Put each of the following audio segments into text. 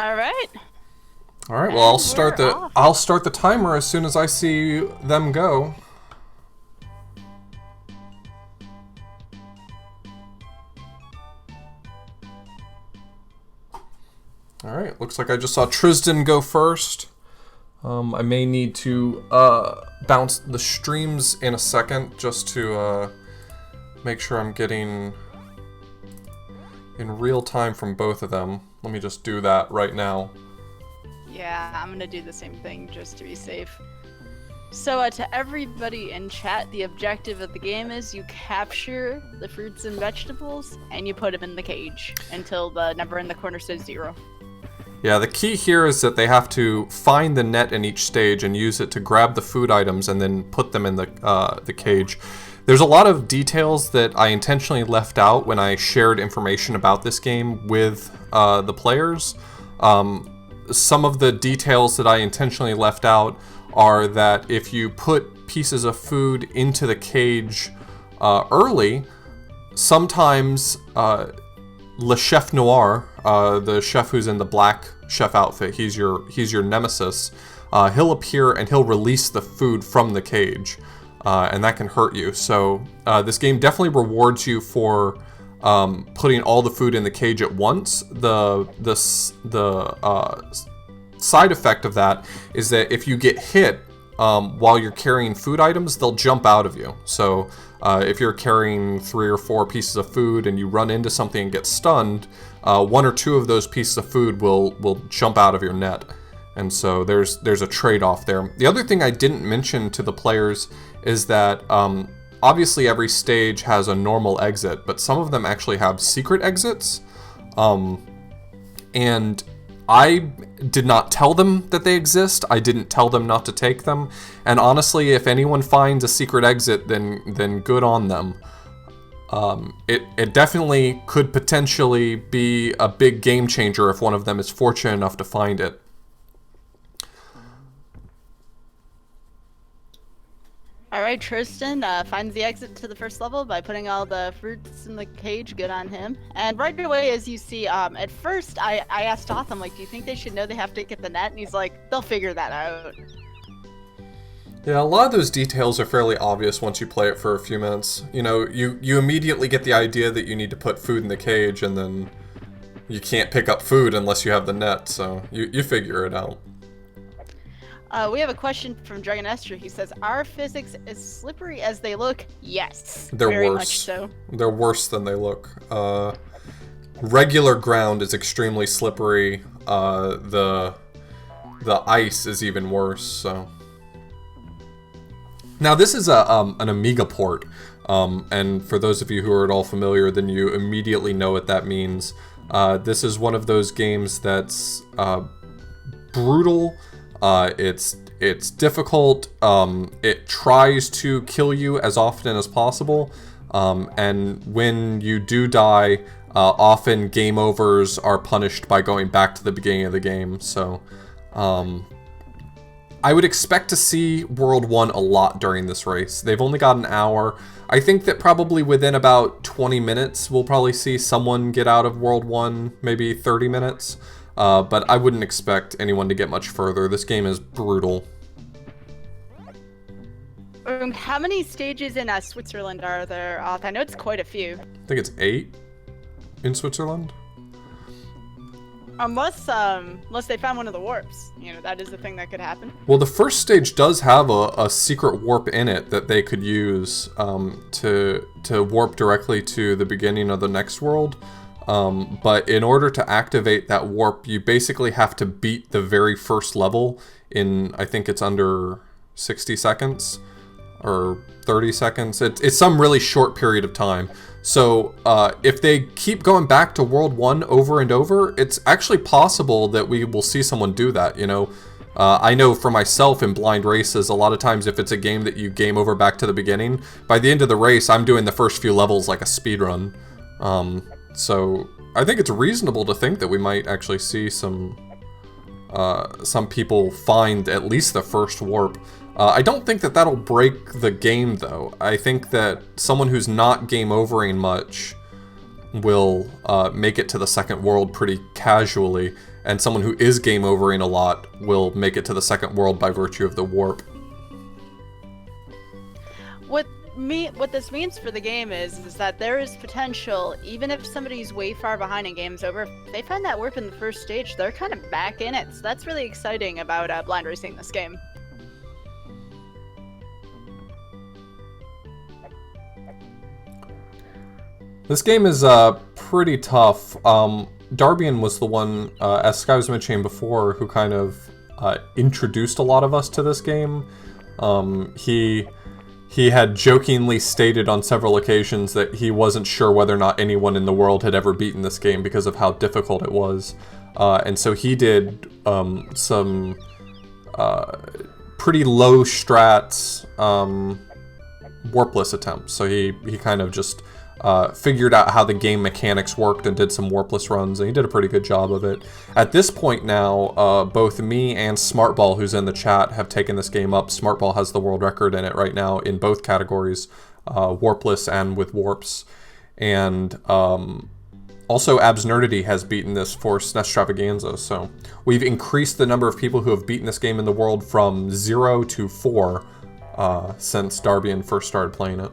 All right. All right. Well, And we're off. I'll start the timer as soon as I see them go. All right. Looks like I just saw Tristan go first. I may need to bounce the streams in a second just to make sure I'm getting in real time from both of them. Let me just do that right now. Yeah, I'm gonna do the same thing just to be safe. So to everybody in chat, the objective of the game is you capture the fruits and vegetables and you put them in the cage until the number in the corner says 0. Yeah, the key here is that they have to find the net in each stage and use it to grab the food items and then put them in the cage. There's a lot of details that I intentionally left out when I shared information about this game with the players. Some of the details that I intentionally left out are that if you put pieces of food into the cage early, sometimes Le Chef Noir, the chef who's in the black chef outfit, he's your nemesis. He'll appear and he'll release the food from the cage, and that can hurt you. So this game definitely rewards you for putting all the food in the cage at once. The side effect of that is that if you get hit while you're carrying food items, they'll jump out of you. So if you're carrying 3 or 4 pieces of food and you run into something and get stunned, 1 or 2 of those pieces of food will jump out of your net. And so there's a trade-off there. The other thing I didn't mention to the players is that obviously every stage has a normal exit, but some of them actually have secret exits. And I did not tell them that they exist. I didn't tell them not to take them. And honestly, if anyone finds a secret exit, then good on them. It definitely could potentially be a big game changer if one of them is fortunate enough to find it. All right, Tristan finds the exit to the first level by putting all the fruits in the cage. Good on him. And right away, as you see, at first I asked Toth, I'm like, do you think they should know they have to get the net? And he's like, they'll figure that out. Yeah, a lot of those details are fairly obvious once you play it for a few minutes. You know, you immediately get the idea that you need to put food in the cage, and then you can't pick up food unless you have the net, so you figure it out. We have a question from Dragon Esther. He says, are physics as slippery as they look? Yes, They're very worse. much so. They're worse than they look. Regular ground is extremely slippery. The ice is even worse, so... Now, this is an Amiga port, and for those of you who are at all familiar, then you immediately know what that means. This is one of those games that's brutal. It's difficult. It tries to kill you as often as possible, and when you do die, often game overs are punished by going back to the beginning of the game. So, I would expect to see World 1 a lot during this race. They've only got an hour. I think that probably within about 20 minutes, we'll probably see someone get out of World 1, maybe 30 minutes. But I wouldn't expect anyone to get much further. This game is brutal. How many stages in Switzerland are there? I know it's quite a few. I think it's 8 in Switzerland. Unless they found one of the warps. You know, that is the thing that could happen. Well, the first stage does have a secret warp in it that they could use to warp directly to the beginning of the next world. But in order to activate that warp, you basically have to beat the very first level in, I think it's under 60 seconds or 30 seconds. It's some really short period of time. So if they keep going back to World 1 over and over, it's actually possible that we will see someone do that, you know. I know for myself in blind races, a lot of times if it's a game that you game over back to the beginning, by the end of the race, I'm doing the first few levels like a speed run. So I think it's reasonable to think that we might actually see some people find at least the first warp. I don't think that that'll break the game, though. I think that someone who's not game overing much will make it to the second world pretty casually, and someone who is game overing a lot will make it to the second world by virtue of the warp. What this means for the game is that there is potential, even if somebody's way far behind and game's over, if they find that warp in the first stage, they're kind of back in it. So that's really exciting about blind racing this game. This game is pretty tough. Darbian was the one, as Sky was mentioning before, who kind of introduced a lot of us to this game. He had jokingly stated on several occasions that he wasn't sure whether or not anyone in the world had ever beaten this game because of how difficult it was. And so he did some pretty low strats warpless attempts. So he kind of just figured out how the game mechanics worked and did some warpless runs, and he did a pretty good job of it. At this point now, both me and Smartball, who's in the chat, have taken this game up. Smartball has the world record in it right now in both categories, warpless and with warps. And also Abs Nerdity has beaten this for SNES Extravaganza, so we've increased the number of people who have beaten this game in the world from 0 to 4 since Darbian first started playing it.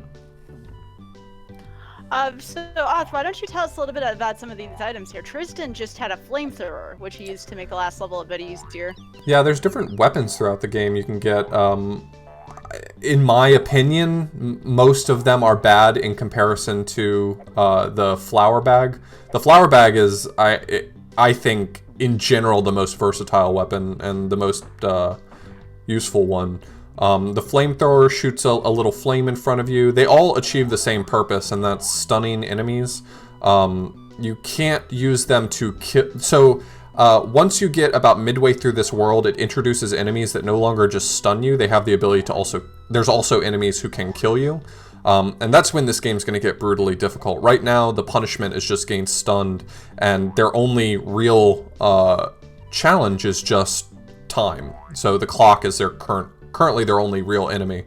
So, Oth, why don't you tell us a little bit about some of these items here? Tristan just had a flamethrower, which he used to make the last level a bit easier. Yeah, there's different weapons throughout the game you can get. In my opinion, most of them are bad in comparison to the flour bag. The flour bag is, I think, in general, the most versatile weapon and the most useful one. The flamethrower shoots a little flame in front of you. They all achieve the same purpose, and that's stunning enemies. You can't use them to kill. So once you get about midway through this world, it introduces enemies that no longer just stun you. They have the ability to also... There's also enemies who can kill you. And that's when this game's going to get brutally difficult. Right now, the punishment is just getting stunned, and their only real challenge is just time. So the clock is their currently their only real enemy.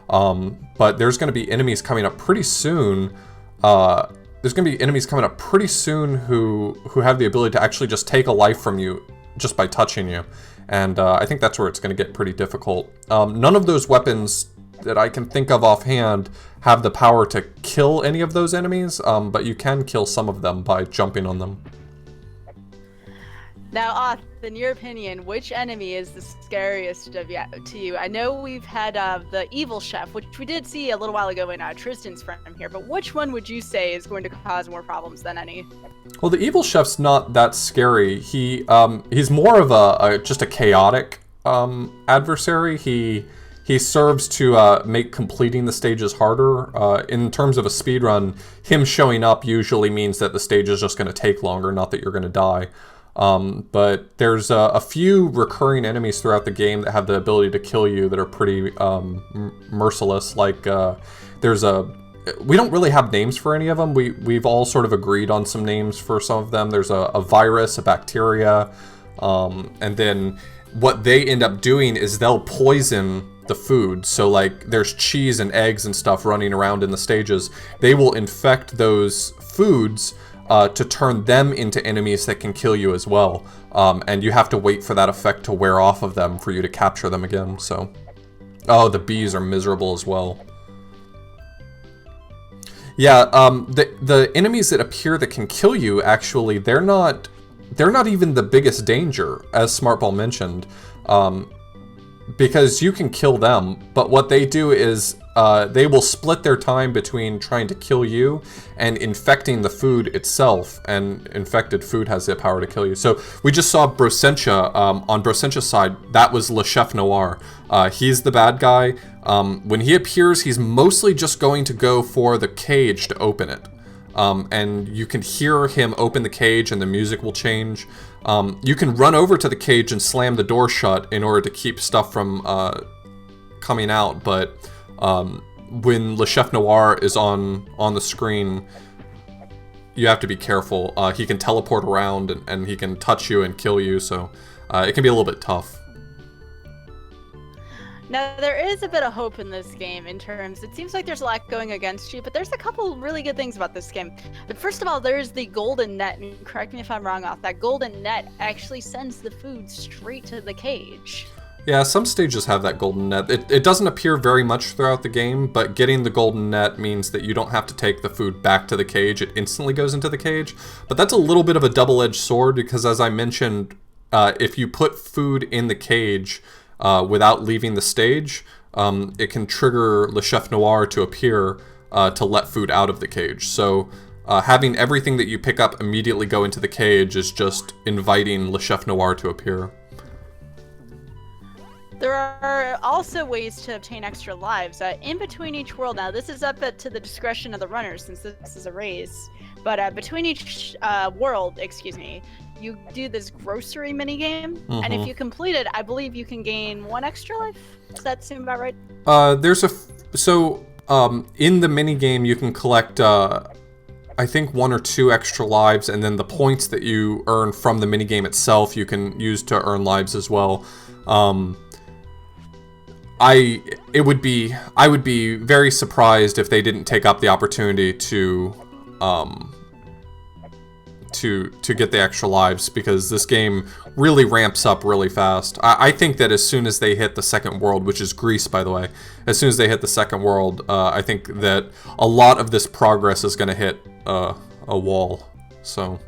But there's going to be enemies coming up pretty soon. There's going to be enemies coming up pretty soon who have the ability to actually just take a life from you just by touching you. And I think that's where it's going to get pretty difficult. None of those weapons that I can think of offhand have the power to kill any of those enemies, but you can kill some of them by jumping on them. Now, Oth, in your opinion, which enemy is the scariest to you? I know we've had the evil chef, which we did see a little while ago in Tristan's friend here, but which one would you say is going to cause more problems than any? Well, the evil chef's not that scary. He's more of just a chaotic adversary. He serves to make completing the stages harder. In terms of a speedrun, him showing up usually means that the stage is just going to take longer, not that you're going to die. But there's a few recurring enemies throughout the game that have the ability to kill you that are pretty merciless. Like we don't really have names for any of them. We've all sort of agreed on some names for some of them. There's a virus, a bacteria, and then what they end up doing is they'll poison the food. So like there's cheese and eggs and stuff running around in the stages. They will infect those foods to turn them into enemies that can kill you as well. And you have to wait for that effect to wear off of them for you to capture them again. So, oh, the bees are miserable as well. Yeah, the enemies that appear that can kill you, actually, they're not even the biggest danger, as Smartball mentioned, because you can kill them, but what they do is they will split their time between trying to kill you and infecting the food itself, and infected food has the power to kill you. So we just saw Brosentia. On Brosentia's side, that was Le Chef Noir. He's the bad guy. When he appears, he's mostly just going to go for the cage to open it. And you can hear him open the cage and the music will change. You can run over to the cage and slam the door shut in order to keep stuff from coming out, but when Le Chef Noir is on the screen, you have to be careful. He can teleport around and he can touch you and kill you, so it can be a little bit tough. Now, there is a bit of hope in this game in terms, it seems like there's a lot going against you, but there's a couple really good things about this game. But first of all, there's the golden net, and correct me if I'm wrong off, that golden net actually sends the food straight to the cage. Yeah, some stages have that golden net. It doesn't appear very much throughout the game, but getting the golden net means that you don't have to take the food back to the cage. It instantly goes into the cage. But that's a little bit of a double-edged sword because, as I mentioned, if you put food in the cage without leaving the stage, it can trigger Le Chef Noir to appear to let food out of the cage. So having everything that you pick up immediately go into the cage is just inviting Le Chef Noir to appear. There are also ways to obtain extra lives. In between each world, now this is up to the discretion of the runners since this is a race, but between each world, you do this grocery minigame, and if you complete it, I believe you can gain 1 extra life. Does that seem about right? In the minigame you can collect I think 1 or 2 extra lives, and then the points that you earn from the minigame itself you can use to earn lives as well. I would be very surprised if they didn't take up the opportunity to get the extra lives, because this game really ramps up really fast. I think that as soon as they hit the second world, which is Greece, by the way, as soon as they hit the second world, I think that a lot of this progress is going to hit a wall. So.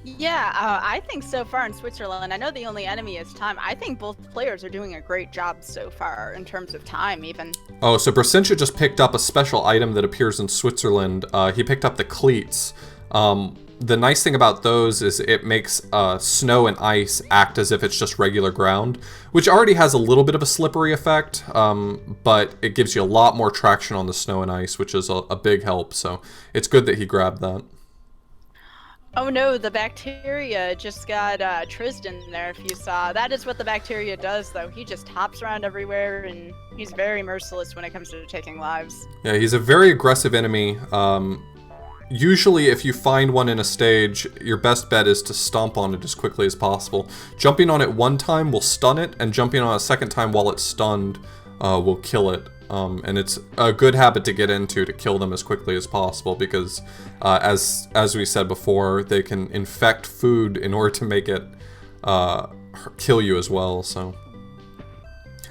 Yeah, I think so far in Switzerland, I know the only enemy is time. I think both players are doing a great job so far in terms of time, even. Oh, so Brasentia just picked up a special item that appears in Switzerland. He picked up the cleats. The nice thing about those is it makes snow and ice act as if it's just regular ground, which already has a little bit of a slippery effect, but it gives you a lot more traction on the snow and ice, which is a big help. So it's good that he grabbed that. Oh no, the bacteria just got Tristan there, if you saw. That is what the bacteria does, though. He just hops around everywhere, and he's very merciless when it comes to taking lives. Yeah, he's a very aggressive enemy. Usually, if you find one in a stage, your best bet is to stomp on it as quickly as possible. Jumping on it one time will stun it, and jumping on it a second time while it's stunned will kill it. And it's a good habit to get into to kill them as quickly as possible, because as we said before, they can infect food in order to make it kill you as well. So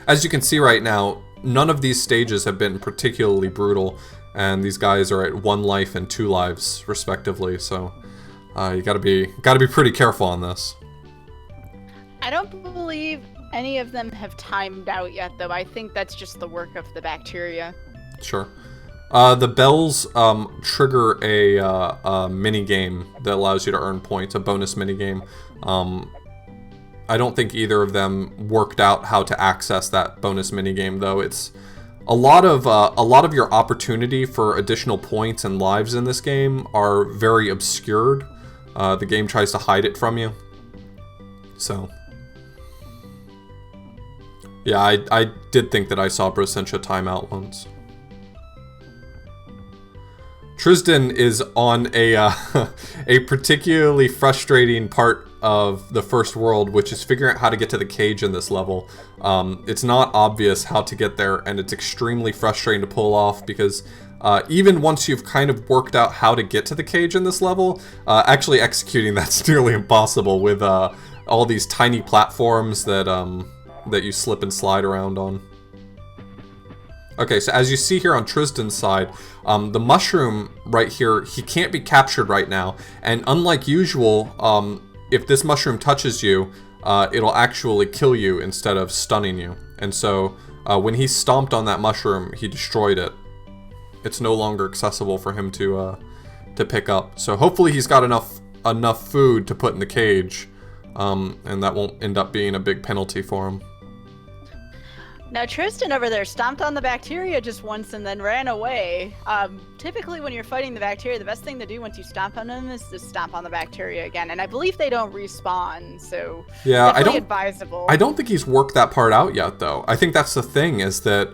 as you can see right now, none of these stages have been particularly brutal, and these guys are at 1 life and 2 lives respectively. So you gotta be pretty careful on this. I don't believe any of them have timed out yet, though. I think that's just the work of the bacteria. Sure. The bells trigger a mini game that allows you to earn points, a bonus mini game. I don't think either of them worked out how to access that bonus mini game, though. It's a lot of your opportunity for additional points and lives in this game are very obscured. The game tries to hide it from you. So. Yeah, I did think that I saw Brasentia time out once. Tristan is on a a particularly frustrating part of the first world, which is figuring out how to get to the cage in this level. It's not obvious how to get there, and it's extremely frustrating to pull off because even once you've kind of worked out how to get to the cage in this level, actually executing that's nearly impossible with all these tiny platforms that you slip and slide around on. Okay, so as you see here on Tristan's side, the mushroom right here, he can't be captured right now. And unlike usual, if this mushroom touches you, it'll actually kill you instead of stunning you. And so when he stomped on that mushroom, he destroyed it. It's no longer accessible for him to pick up. So hopefully he's got enough food to put in the cage, and that won't end up being a big penalty for him. Now Tristan over there stomped on the bacteria just once and then ran away. Typically when you're fighting the bacteria, the best thing to do once you stomp on them is to stomp on the bacteria again. And I believe they don't respawn, so yeah, definitely advisable. I don't think he's worked that part out yet, though. I think that's the thing, is that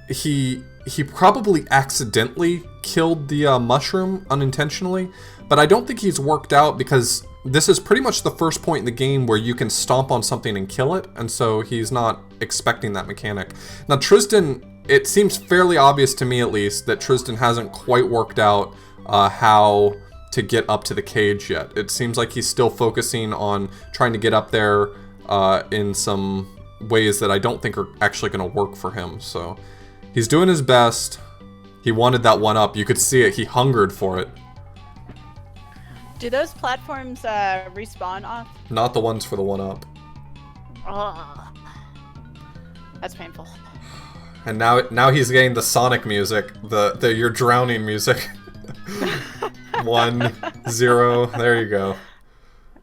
he probably accidentally killed the mushroom unintentionally, but I don't think he's worked out because this is pretty much the first point in the game where you can stomp on something and kill it, and so he's not expecting that mechanic. Now Tristan, it seems fairly obvious to me at least that Tristan hasn't quite worked out how to get up to the cage yet. It seems like he's still focusing on trying to get up there in some ways that I don't think are actually going to work for him. So he's doing his best. He wanted that one up. You could see it. He hungered for it. Do those platforms respawn off? Not the ones for the one up. Oh, that's painful. And now he's getting the Sonic music, the you're drowning music. 1, 0, there you go.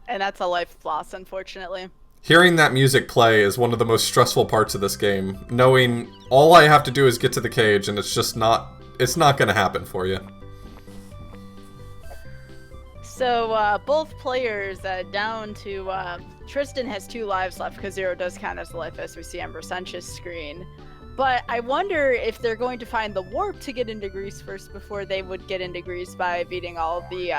And that's a life loss, unfortunately. Hearing that music play is one of the most stressful parts of this game. Knowing all I have to do is get to the cage, and it's not gonna happen for you. So both players down to Tristan has 2 lives left because 0 does count as a life, as we see on Bersench's screen. But I wonder if they're going to find the warp to get into Greece first before they would get into Greece by beating all the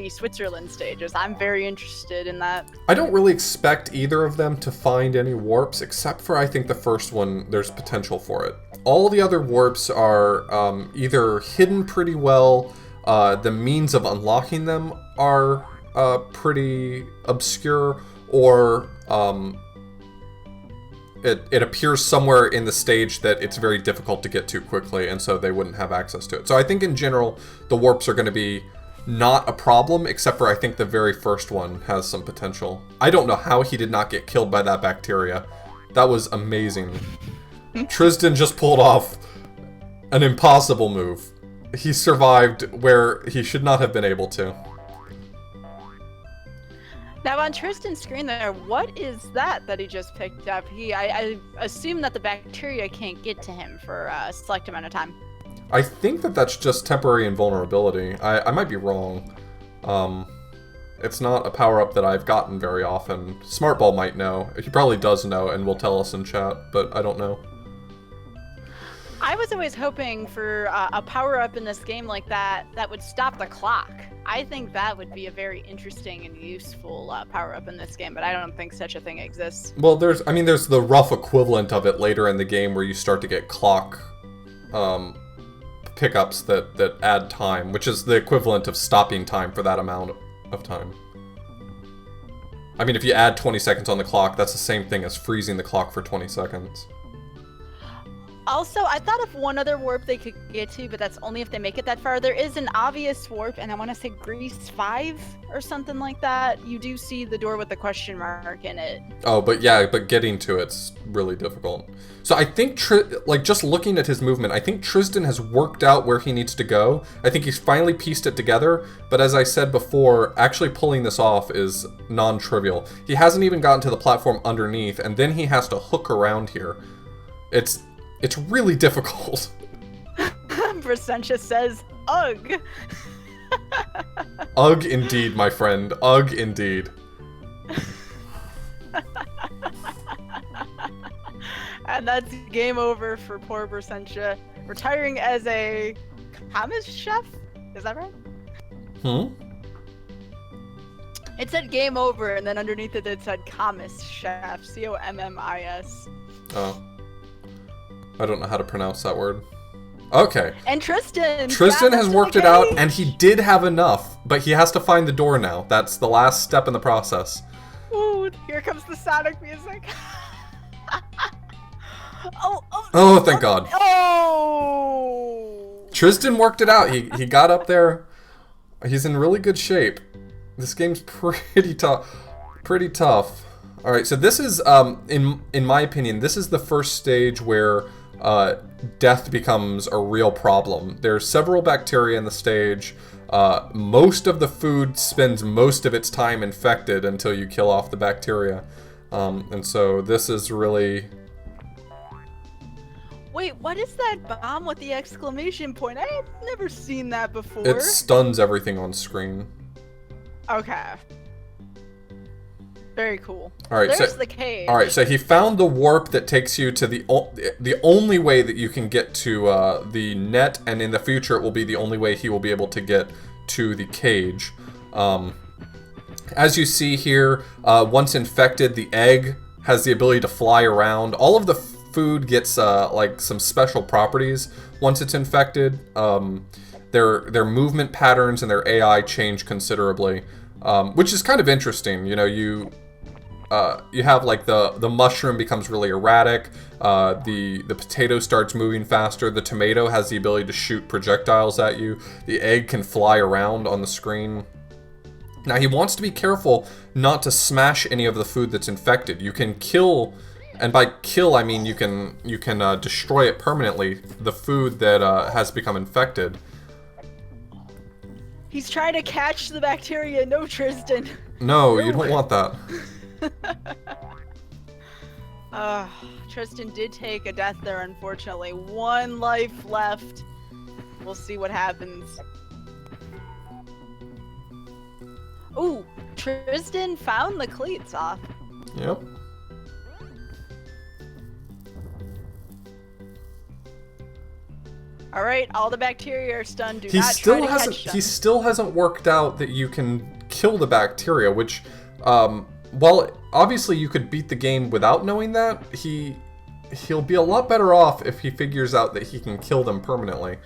Switzerland stages. I'm very interested in that. I don't really expect either of them to find any warps, except for I think the first one, there's potential for it. All the other warps are either hidden pretty well, the means of unlocking them are pretty obscure, or it appears somewhere in the stage that it's very difficult to get to quickly, and so they wouldn't have access to it. So I think in general, the warps are going to be not a problem, except for I think the very first one has some potential. I don't know how he did not get killed by that bacteria. That was amazing. Tristan just pulled off an impossible move. He survived where he should not have been able to. Now on Tristan's screen there, what is that he just picked up? I assume that the bacteria can't get to him for a select amount of time. I think that's just temporary invulnerability. I might be wrong. It's not a power-up that I've gotten very often. Smartball might know. He probably does know and will tell us in chat, but I don't know. I was always hoping for a power-up in this game like that would stop the clock. I think that would be a very interesting and useful power-up in this game, but I don't think such a thing exists. Well, there's the rough equivalent of it later in the game where you start to get clock pickups that add time, which is the equivalent of stopping time for that amount of time. I mean, if you add 20 seconds on the clock, that's the same thing as freezing the clock for 20 seconds. Also, I thought of one other warp they could get to, but that's only if they make it that far. There is an obvious warp, and I want to say Greece 5 or something like that. You do see the door with the question mark in it. Oh, but getting to it's really difficult. So I think, just looking at his movement, I think Tristan has worked out where he needs to go. I think he's finally pieced it together, but as I said before, actually pulling this off is non-trivial. He hasn't even gotten to the platform underneath, and then he has to hook around here. It's really difficult. Bersencha says, ugh. Ugh indeed, my friend. Ugh indeed. And that's game over for poor Bersencha, retiring as a commis chef? Is that right? It said game over, and then underneath it said commis chef. C-O-M-M-I-S. Oh. I don't know how to pronounce that word. Okay. And Tristan has worked it out, and he did have enough, but he has to find the door now. That's the last step in the process. Ooh, here comes the Sonic music. Oh, thank God. Oh! Tristan worked it out. He got up there. He's in really good shape. This game's pretty tough. Pretty tough. All right, so this is, in my opinion, this is the first stage where death becomes a real problem. There's several bacteria in the stage. Most of the food spends most of its time infected until you kill off the bacteria. And so this is really... Wait, what is that bomb with the exclamation point? I have never seen that before. It stuns everything on screen. Okay. Very cool. All right, There's the cage. All right, so he found the warp that takes you to the only way that you can get to the net, and in the future it will be the only way he will be able to get to the cage. As you see here, once infected, the egg has the ability to fly around. All of the food gets like some special properties once it's infected. Their movement patterns and their AI change considerably, which is kind of interesting. You know, you have like the mushroom becomes really erratic. The potato starts moving faster. The tomato has the ability to shoot projectiles at you. The egg can fly around on the screen. Now he wants to be careful not to smash any of the food that's infected. You can kill, and by kill I mean you can destroy it permanently, the food that has become infected. He's trying to catch the bacteria. No, Tristan. No, you don't want that. Tristan did take a death there, unfortunately. 1 life left. We'll see what happens. Ooh, Tristan found the cleats off. Yep. All right, all the bacteria are stunned. Do not try to catch them. He still hasn't worked out that you can kill the bacteria, which, well, obviously you could beat the game without knowing that. He'll be a lot better off if he figures out that he can kill them permanently.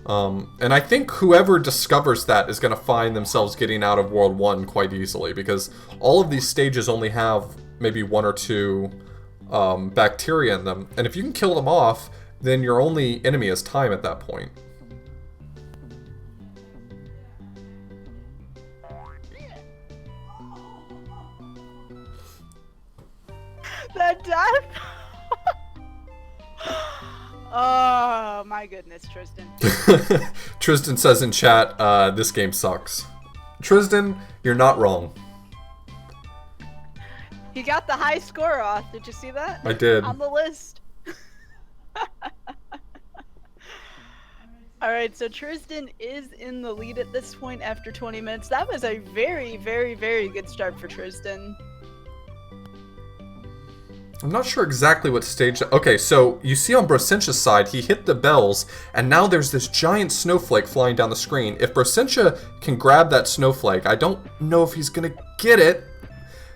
And I think whoever discovers that is going to find themselves getting out of World 1 quite easily, because all of these stages only have maybe 1 or 2 bacteria in them. And if you can kill them off, then your only enemy is time at that point. That death? Oh my goodness, Tristan. Tristan says in chat, this game sucks. Tristan, you're not wrong. He got the high score off. Did you see that? I did. On the list. Alright, so Tristan is in the lead at this point after 20 minutes. That was a very, very, very good start for Tristan. I'm not sure exactly what stage... Okay, so you see on Brosentia's side, he hit the bells, and now there's this giant snowflake flying down the screen. If Brosentia can grab that snowflake, I don't know if he's going to get it.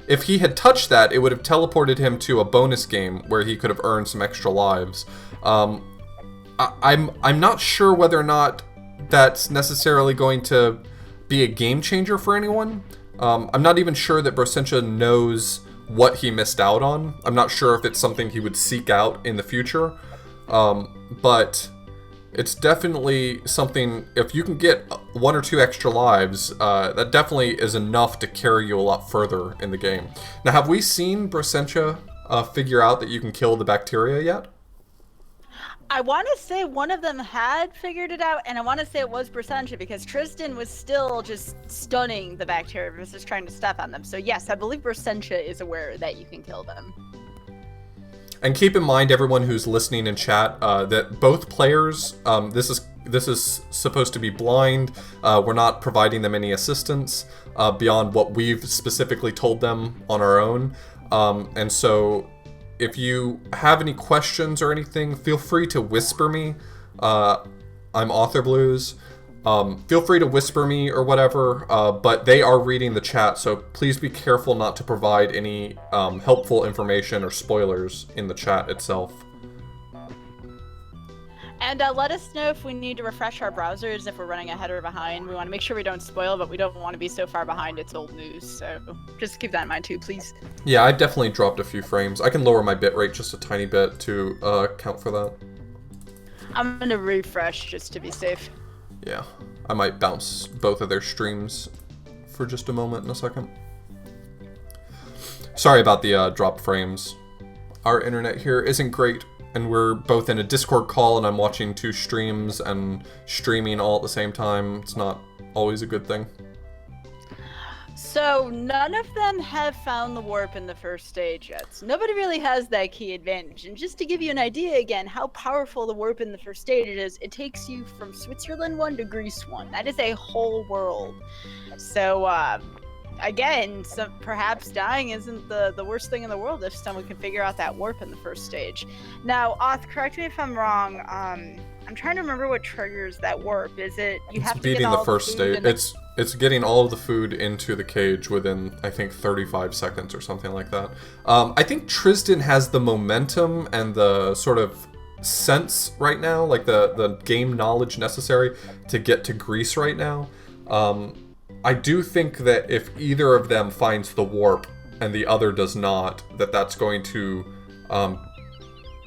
If he had touched that, it would have teleported him to a bonus game where he could have earned some extra lives. I'm not sure whether or not that's necessarily going to be a game changer for anyone. I'm not even sure that Brosentia knows what he missed out on. I'm not sure if it's something he would seek out in the future. But it's definitely something, if you can get 1 or 2 extra lives, that definitely is enough to carry you a lot further in the game. Now, have we seen Brosentia figure out that you can kill the bacteria yet? I want to say one of them had figured it out, and I want to say it was Brossentia, because Tristan was still just stunning the bacteria versus trying to step on them. So yes, I believe Brossentia is aware that you can kill them. And keep in mind, everyone who's listening in chat, that both players, this is supposed to be blind. We're not providing them any assistance beyond what we've specifically told them on our own. And so, if you have any questions or anything, feel free to whisper me. I'm Author Blues. Feel free to whisper me or whatever, but they are reading the chat, so please be careful not to provide any helpful information or spoilers in the chat itself. And let us know if we need to refresh our browsers, if we're running ahead or behind. We want to make sure we don't spoil, but we don't want to be so far behind it's old news. So just keep that in mind too, please. Yeah, I definitely dropped a few frames. I can lower my bitrate just a tiny bit to account for that. I'm going to refresh just to be safe. Yeah, I might bounce both of their streams for just a moment in a second. Sorry about the drop frames. Our internet here isn't great, and we're both in a Discord call, and I'm watching 2 streams and streaming all at the same time. It's not always a good thing. So none of them have found the warp in the first stage yet. So nobody really has that key advantage. And just to give you an idea again how powerful the warp in the first stage is, it takes you from Switzerland 1 to Greece 1. That is a whole world. So again, perhaps dying isn't the worst thing in the world if someone can figure out that warp in the first stage. Now, Oth, correct me if I'm wrong. I'm trying to remember what triggers that warp. Is it you have to beating get all the first stage? It's getting all of the food into the cage within, I think, 35 seconds or something like that. I think Tristan has the momentum and the sort of sense right now, like the game knowledge necessary to get to Greece right now. I do think that if either of them finds the warp and the other does not, that's going to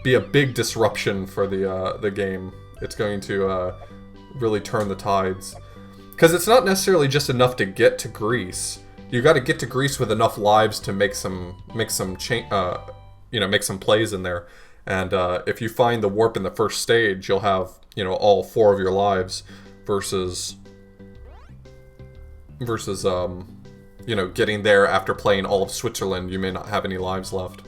be a big disruption for the game. It's going to really turn the tides. Because it's not necessarily just enough to get to Greece. You got to get to Greece with enough lives to make some plays in there. And if you find the warp in the first stage, you'll have all 4 of your lives versus getting there after playing all of Switzerland. You may not have any lives left.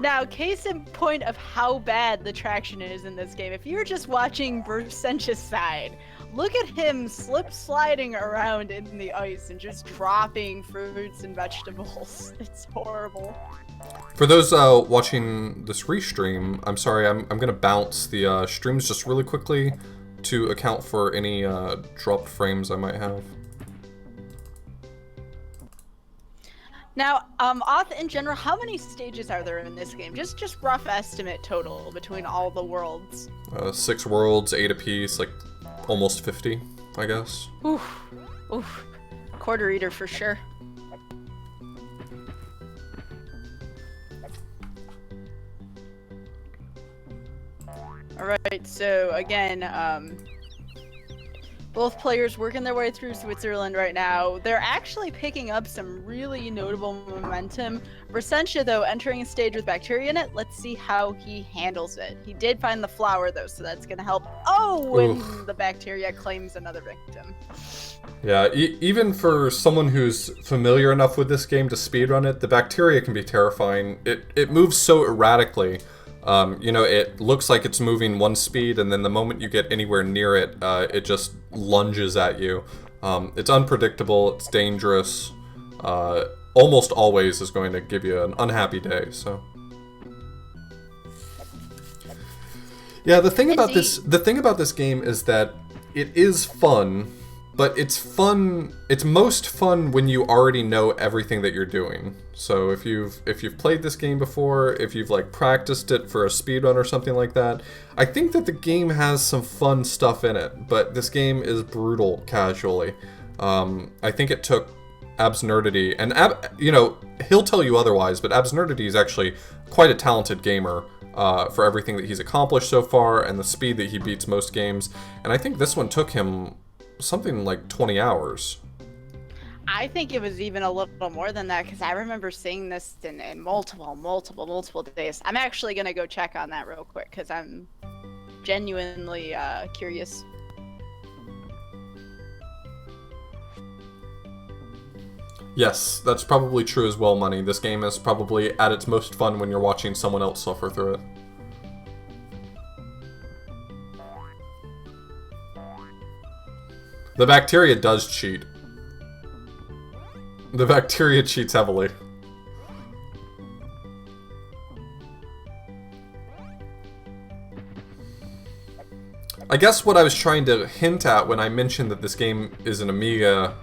Now, case in point of how bad the traction is in this game, if you're just watching Brusentia's side, look at him sliding around in the ice and just dropping fruits and vegetables. It's horrible. For those watching this restream, I'm sorry, I'm going to bounce the streams just really quickly to account for any dropped frames I might have. Now, Oth, in general, how many stages are there in this game? Just rough estimate total between all the worlds. 6 worlds, 8 apiece, like almost 50, I guess. Oof. Quarter eater for sure. Alright, so again, both players working their way through Switzerland right now. They're actually picking up some really notable momentum. Brusentia, though, entering a stage with bacteria in it. Let's see how he handles it. He did find the flower, though, so that's going to help. Oh, and the bacteria claims another victim. Yeah, even for someone who's familiar enough with this game to speedrun it, the bacteria can be terrifying. It moves so erratically. It looks like it's moving one speed, and then the moment you get anywhere near it, it just lunges at you. It's unpredictable, it's dangerous, almost always is going to give you an unhappy day, so. Yeah, the thing about this game is that it is fun, but it's most fun when you already know everything that you're doing. So if you've played this game before, if you've practiced it for a speedrun or something like that, I think that the game has some fun stuff in it, but this game is brutal casually. I think it took Absnerdity, and he'll tell you otherwise, but Absnerdity is actually quite a talented gamer for everything that he's accomplished so far and the speed that he beats most games. And I think this one took him something like 20 hours. I think it was even a little more than that, because I remember seeing this in multiple days. I'm actually going to go check on that real quick, because I'm genuinely curious. Yes, that's probably true as well, Money. This game is probably at its most fun when you're watching someone else suffer through it. The bacteria does cheat. The bacteria cheats heavily. I guess what I was trying to hint at when I mentioned that this game is an Amiga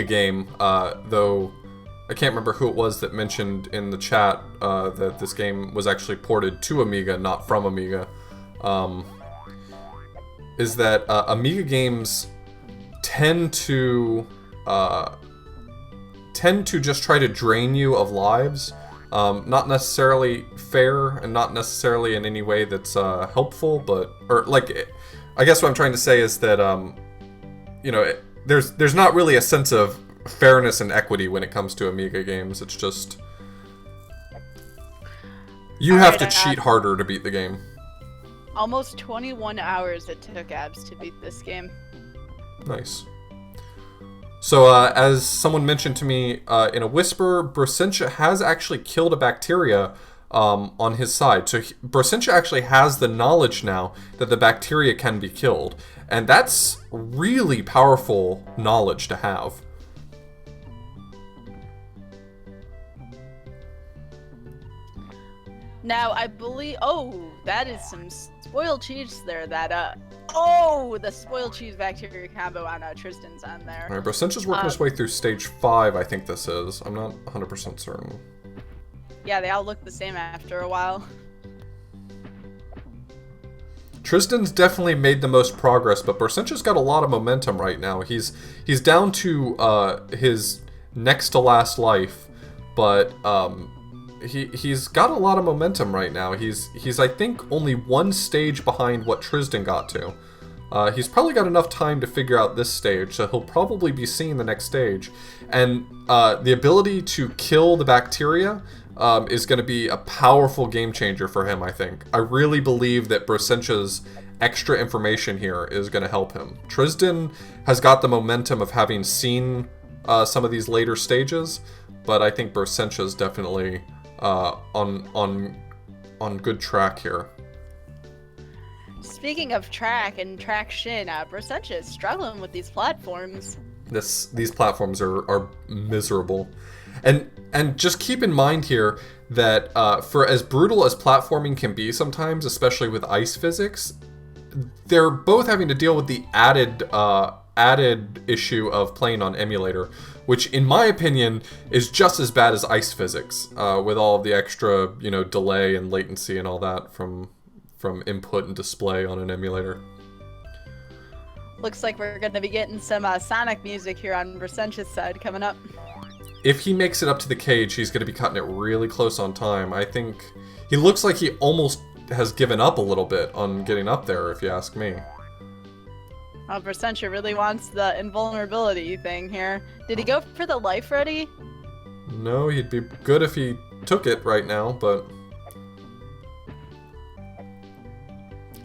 game, though I can't remember who it was that mentioned in the chat that this game was actually ported to Amiga, not from Amiga, is that Amiga games tend to just try to drain you of lives, not necessarily fair and not necessarily in any way that's helpful, I guess what I'm trying to say is that there's not really a sense of fairness and equity when it comes to Amiga games. It's just you have to cheat harder to beat the game. Almost 21 hours it took Abs to beat this game. Nice. So, as someone mentioned to me in a whisper, Brusentia has actually killed a bacteria on his side. So, Brusentia actually has the knowledge now that the bacteria can be killed. And that's really powerful knowledge to have. Now, I believe... Oh, that is some spoiled cheese there. Oh, the spoiled cheese bacteria combo on Tristan's on there. Alright, Brossencha's working his way through stage 5, I think this is. I'm not 100% certain. Yeah, they all look the same after a while. Tristan's definitely made the most progress, but Brossencha's got a lot of momentum right now. He's down to his next to last life, but he's got a lot of momentum right now. He's I think only one stage behind what Tristan got to. He's probably got enough time to figure out this stage, so he'll probably be seeing the next stage. And the ability to kill the bacteria is going to be a powerful game changer for him, I think. I really believe that Brossencha's extra information here is going to help him. Tristan has got the momentum of having seen some of these later stages, but I think Brossencha's definitely on good track here. Speaking of track and traction, Brossencha is struggling with these platforms. These platforms are miserable. And just keep in mind here that for as brutal as platforming can be sometimes, especially with ice physics, they're both having to deal with the added issue of playing on emulator, which in my opinion is just as bad as ice physics, with all of the extra, delay and latency and all that from input and display on an emulator. Looks like we're going to be getting some Sonic music here on Brossencha's side coming up. If he makes it up to the cage, he's going to be cutting it really close on time. I think he looks like he almost has given up a little bit on getting up there, if you ask me. Well, Brossencha really wants the invulnerability thing here. Did he go for the life ready? No, he'd be good if he took it right now, but...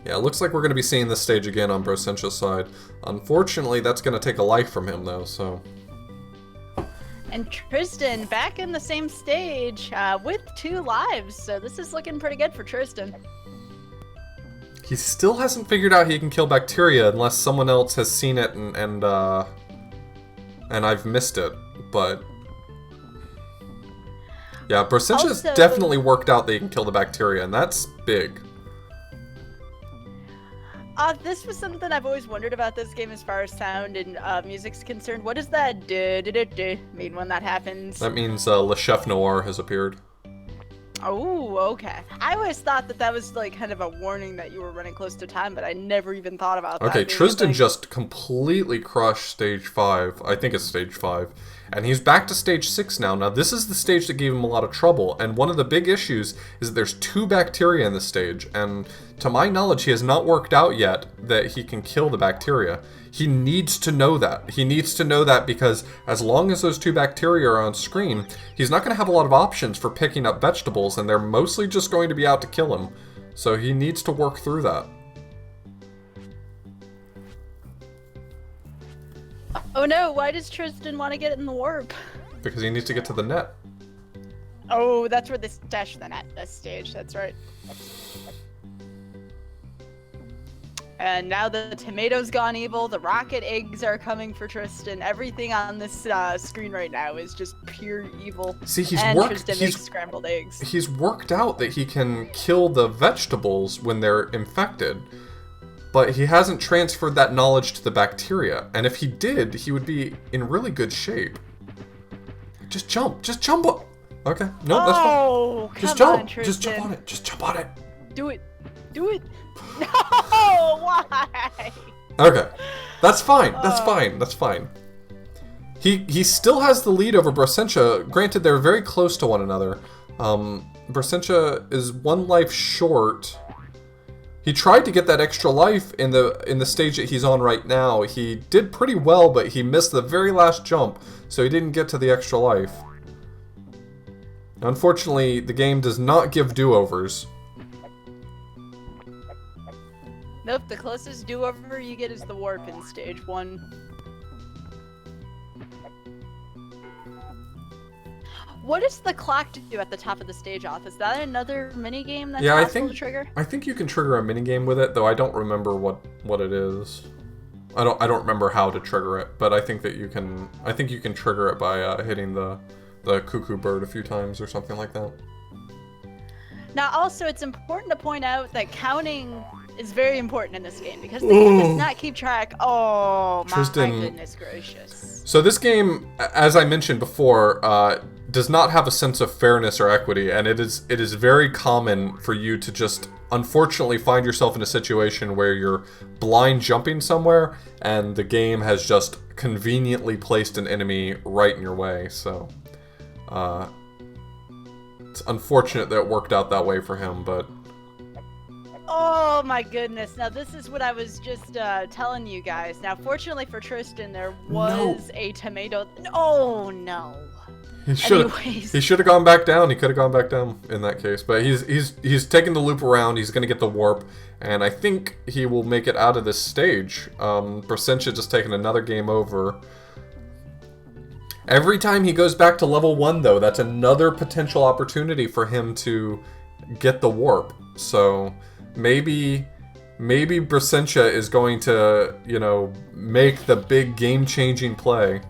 Yeah, it looks like we're going to be seeing this stage again on Brossencha's side. Unfortunately, that's going to take a life from him, though, so... And Tristan back in the same stage with 2 lives, so this is looking pretty good for Tristan. He still hasn't figured out he can kill bacteria unless someone else has seen it and I've missed it, but... Yeah, Brossencha's definitely worked out that he can kill the bacteria, and that's big. This was something I've always wondered about this game as far as sound and music's concerned. What does that mean when that happens? That means Le Chef Noir has appeared. Oh, okay. I always thought that was like kind of a warning that you were running close to time, but I never even thought about that. Okay, Tristan just completely crushed stage 5. I think it's stage 5. And he's back to stage 6 now. Now, this is the stage that gave him a lot of trouble. And one of the big issues is that there's 2 bacteria in this stage. And to my knowledge, he has not worked out yet that he can kill the bacteria. He needs to know that. He needs to know that because as long as those 2 bacteria are on screen, he's not going to have a lot of options for picking up vegetables, and they're mostly just going to be out to kill him. So he needs to work through that. Oh no, why does Tristan want to get in the warp? Because he needs to get to the net. Oh, that's where this dash the net stage, that's right. And now the tomato's gone evil, the rocket eggs are coming for Tristan. Everything on this screen right now is just pure evil. See, Tristan makes scrambled eggs. He's worked out that he can kill the vegetables when they're infected, but he hasn't transferred that knowledge to the bacteria. And if he did, he would be in really good shape. Just jump. Just jump up. Okay. No, that's fine. Just jump. On, just jump on it. Just jump on it. Do it. Do it. No, why? Okay. That's fine. That's fine. That's fine. He still has the lead over Brossencha. Granted, they're very close to one another. Brossencha is 1 life short. He tried to get that extra life in the stage that he's on right now. He did pretty well, but he missed the very last jump, so he didn't get to the extra life. Unfortunately, the game does not give do-overs. Nope, the closest do-over you get is the warp in stage 1. What does the clock do at the top of the stage off? Is that another minigame that's possible to trigger? I think you can trigger a minigame with it, though I don't remember what it is. I don't remember how to trigger it, but I think that you can. I think you can trigger it by hitting the cuckoo bird a few times or something like that. Now, also, it's important to point out that counting is very important in this game because the game does not keep track. Oh, my Tristan, goodness gracious. So this game, as I mentioned before, does not have a sense of fairness or equity, and it is very common for you to just unfortunately find yourself in a situation where you're blind jumping somewhere, and the game has just conveniently placed an enemy right in your way. So it's unfortunate that it worked out that way for him, but... Oh my goodness. Now this is what I was just telling you guys. Now fortunately for Tristan, there was a tomato... Oh no. He should have gone back down. He could have gone back down in that case. But he's taking the loop around. He's going to get the warp. And I think he will make it out of this stage. Brsentia just taking another game over. Every time he goes back to level 1, though, that's another potential opportunity for him to get the warp. So maybe Brsentia is going to, you know, make the big game-changing play.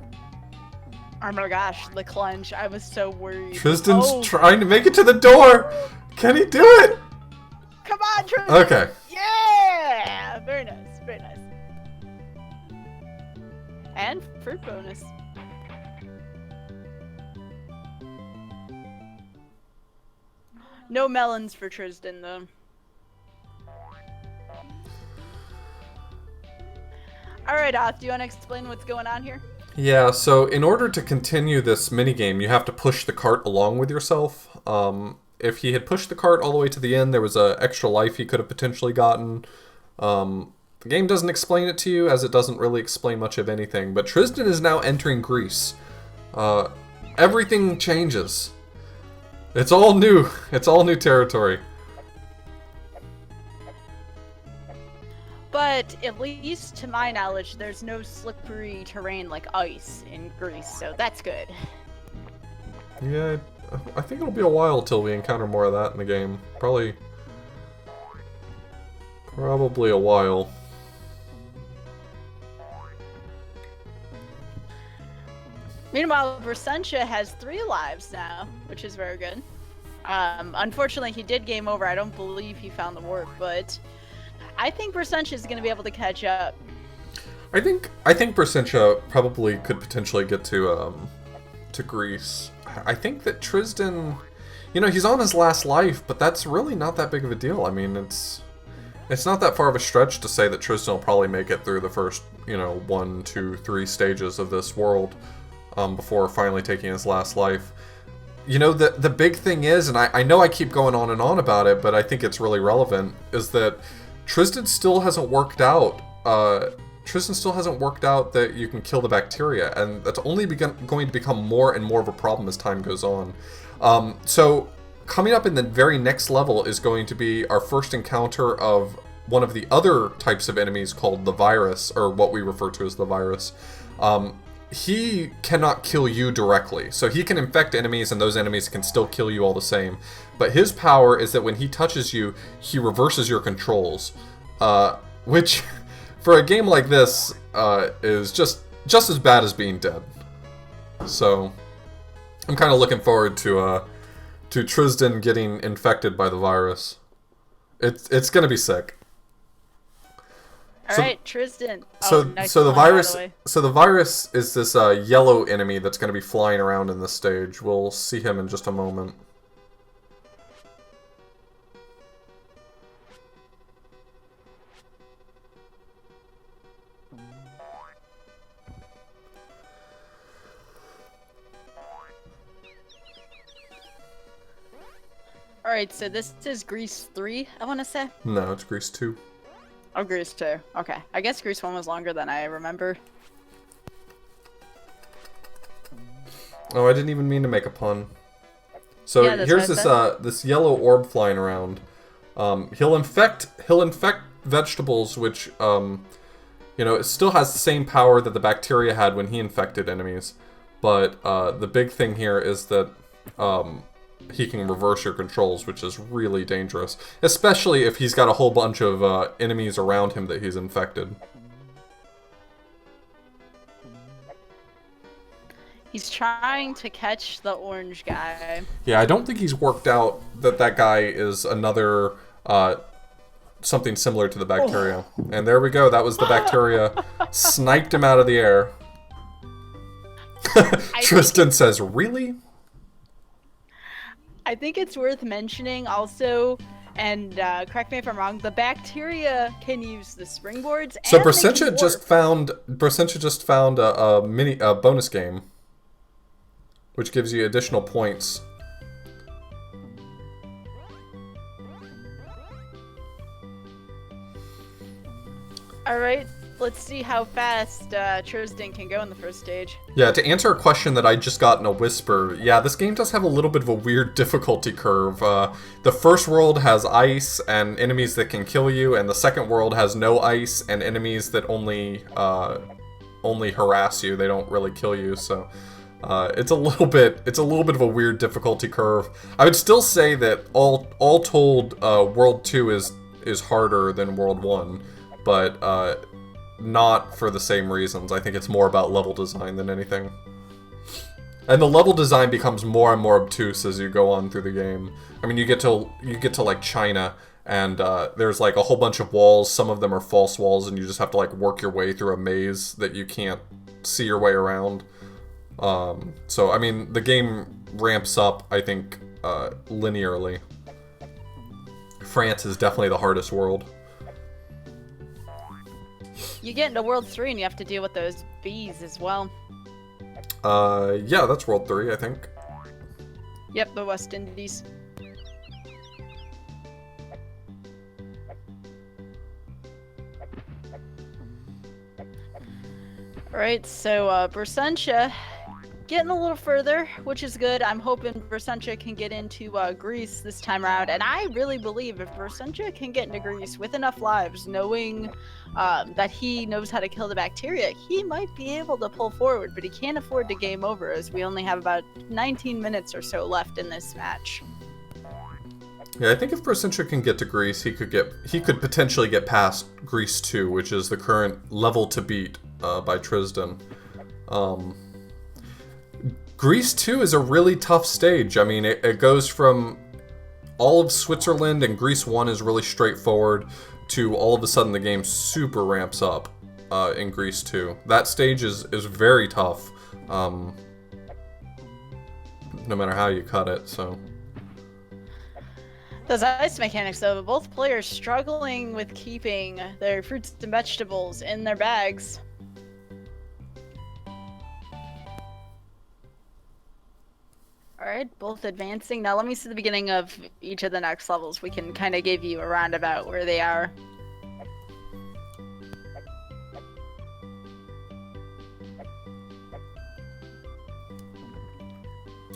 Oh my gosh, the clutch. I was so worried. Tristan's trying to make it to the door. Can he do it? Come on, Tristan. Okay. Yeah! Very nice, very nice. And fruit bonus. No melons for Tristan, though. Alright, Oth, do you want to explain what's going on here? Yeah, so in order to continue this minigame, you have to push the cart along with yourself. If he had pushed the cart all the way to the end, there was an extra life he could have potentially gotten. The game doesn't explain it to you, as it doesn't really explain much of anything. But Tristan is now entering Greece. Everything changes. It's all new. It's all new territory. But at least to my knowledge, there's no slippery terrain like ice in Greece, so that's good. Yeah, I think it'll be a while till we encounter more of that in the game. Probably a while. Meanwhile, Brsentia has 3 lives now, which is very good. Unfortunately, he did game over. I don't believe he found the warp, but I think Brsentia is going to be able to catch up. I think Brsentia probably could potentially get to Greece. I think that Tristan, you know, he's on his last life, but that's really not that big of a deal. I mean, it's not that far of a stretch to say that Tristan will probably make it through the first, you know, 1, 2, 3 stages of this world before finally taking his last life. You know, the big thing is, and I know I keep going on and on about it, but I think it's really relevant, is that Tristan still hasn't worked out. Tristan still hasn't worked out that you can kill the bacteria, and that's only going to become more and more of a problem as time goes on. So coming up in the very next level is going to be our first encounter of one of the other types of enemies called the virus, or what we refer to as the virus. He cannot kill you directly, so he can infect enemies and those enemies can still kill you all the same. But his power is that when he touches you, he reverses your controls, which for a game like this is just as bad as being dead. So I'm kind of looking forward to Tristan getting infected by the virus. It's gonna be sick. All right, Tristan. So the virus is this yellow enemy that's going to be flying around in this stage. We'll see him in just a moment. All right, so this is Greece 3, I want to say. No, it's Greece 2. Oh, Grease 2. Okay. I guess Grease 1 was longer than I remember. Oh, I didn't even mean to make a pun. So yeah, here's this yellow orb flying around. He'll infect vegetables, which you know, it still has the same power that the bacteria had when he infected enemies. But the big thing here is that he can reverse your controls, which is really dangerous. Especially if he's got a whole bunch of enemies around him that he's infected. He's trying to catch the orange guy. Yeah, I don't think he's worked out that that guy is another something similar to the bacteria. And there we go. That was the bacteria. Sniped him out of the air. Tristan says, "Really?" I think it's worth mentioning also, and correct me if I'm wrong, the bacteria can use the springboards. So and they Brsentia can just found a bonus game, which gives you additional points. All right, let's see how fast Tristan can go in the first stage. Yeah, to answer a question that I just got in a whisper, yeah, this game does have a little bit of a weird difficulty curve. The first world has ice and enemies that can kill you, and the second world has no ice and enemies that only harass you. They don't really kill you, so it's a little bit of a weird difficulty curve. I would still say that all told, World 2 is harder than World 1, but not for the same reasons. I think it's more about level design than anything. And the level design becomes more and more obtuse as you go on through the game. I mean, you get to like China, and there's like a whole bunch of walls. Some of them are false walls, and you just have to like work your way through a maze that you can't see your way around. So I mean, the game ramps up, I think, linearly. France is definitely the hardest world. You get into World 3 and you have to deal with those bees as well. Yeah, that's World 3, I think. Yep, the West Indies. Alright, so Brsentia getting a little further, which is good. I'm hoping Brsentia can get into Greece this time around, and I really believe if Brsentia can get into Greece with enough lives, knowing that he knows how to kill the bacteria, he might be able to pull forward, but he can't afford to game over, as we only have about 19 minutes or so left in this match. Yeah, I think if Brsentia can get to Greece, he could potentially get past Greece 2, which is the current level to beat by Tristan. Greece 2 is a really tough stage. I mean, it goes from all of Switzerland, and Greece 1 is really straightforward, to all of a sudden the game super ramps up in Greece 2. That stage is very tough, no matter how you cut it, so... Those ice mechanics, though, both players struggling with keeping their fruits and vegetables in their bags. Alright, both advancing. Now let me see the beginning of each of the next levels. We can kind of give you a roundabout where they are.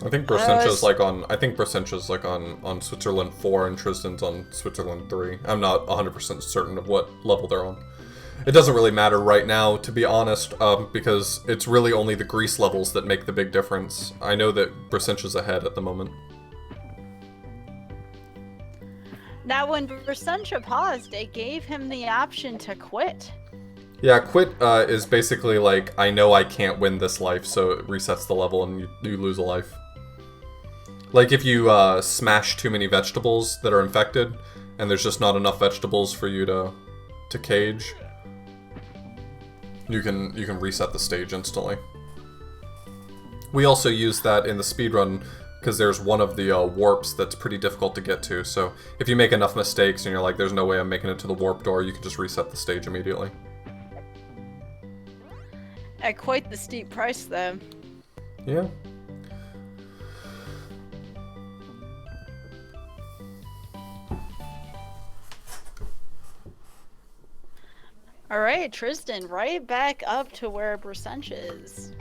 I think Brsentia like on Switzerland 4 and Tristan's on Switzerland 3. I'm not 100% certain of what level they're on. It doesn't really matter right now, to be honest, because it's really only the Greece levels that make the big difference. I know that Brasentia's ahead at the moment. Now, when Brsentia paused, it gave him the option to quit. Yeah, quit is basically like, I know I can't win this life, so it resets the level and you lose a life. Like if you smash too many vegetables that are infected, and there's just not enough vegetables for you to cage, you can reset the stage instantly. We also use that in the speedrun because there's one of the warps that's pretty difficult to get to, so if you make enough mistakes and you're like, there's no way I'm making it to the warp door, you can just reset the stage immediately. At quite the steep price, though. Yeah. Alright, Tristan, right back up to where Brsentia is.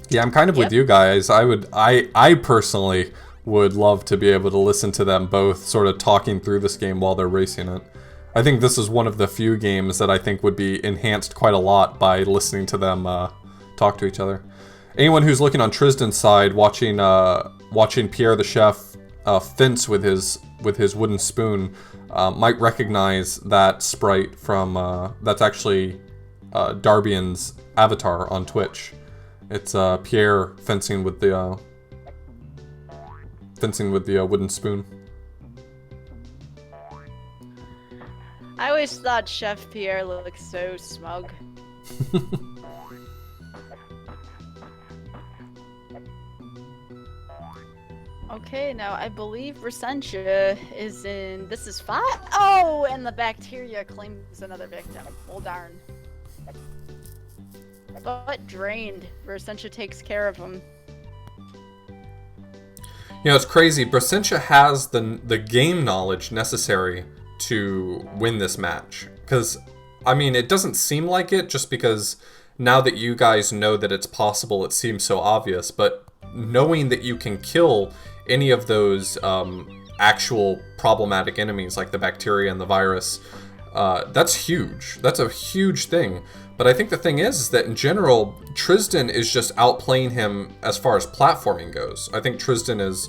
Yeah, I'm kind of with you guys. I personally would love to be able to listen to them both sort of talking through this game while they're racing it. I think this is one of the few games that I think would be enhanced quite a lot by listening to them talk to each other. Anyone who's looking on Tristan's side, watching Pierre the Chef fence with his wooden spoon, might recognize that sprite from that's actually Darbian's avatar on Twitch. It's Pierre fencing with the wooden spoon. I always thought Chef Pierre looked so smug. Okay, now I believe Resentia is in. This is 5. Oh, and the bacteria claims another victim. Oh, darn. But drained. Resentia takes care of him. You know, it's crazy. Brasentia has the game knowledge necessary to win this match. Because, I mean, it doesn't seem like it just because now that you guys know that it's possible, it seems so obvious. But knowing that you can kill any of those actual problematic enemies like the bacteria and the virus, that's huge. That's a huge thing. But I think the thing is that in general, Tristan is just outplaying him as far as platforming goes. I think Tristan has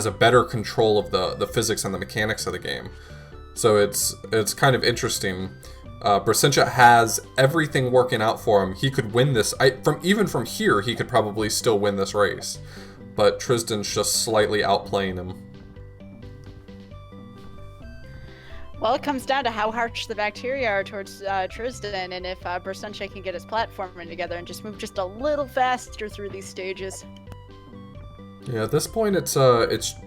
a better control of the physics and the mechanics of the game. So it's kind of interesting. Brasentia has everything working out for him. He could win this. Even from here, he could probably still win this race. But Tristan's just slightly outplaying him. Well, it comes down to how harsh the bacteria are towards Tristan, and if Brasentia can get his platforming together and just move just a little faster through these stages. Yeah, at this point, it's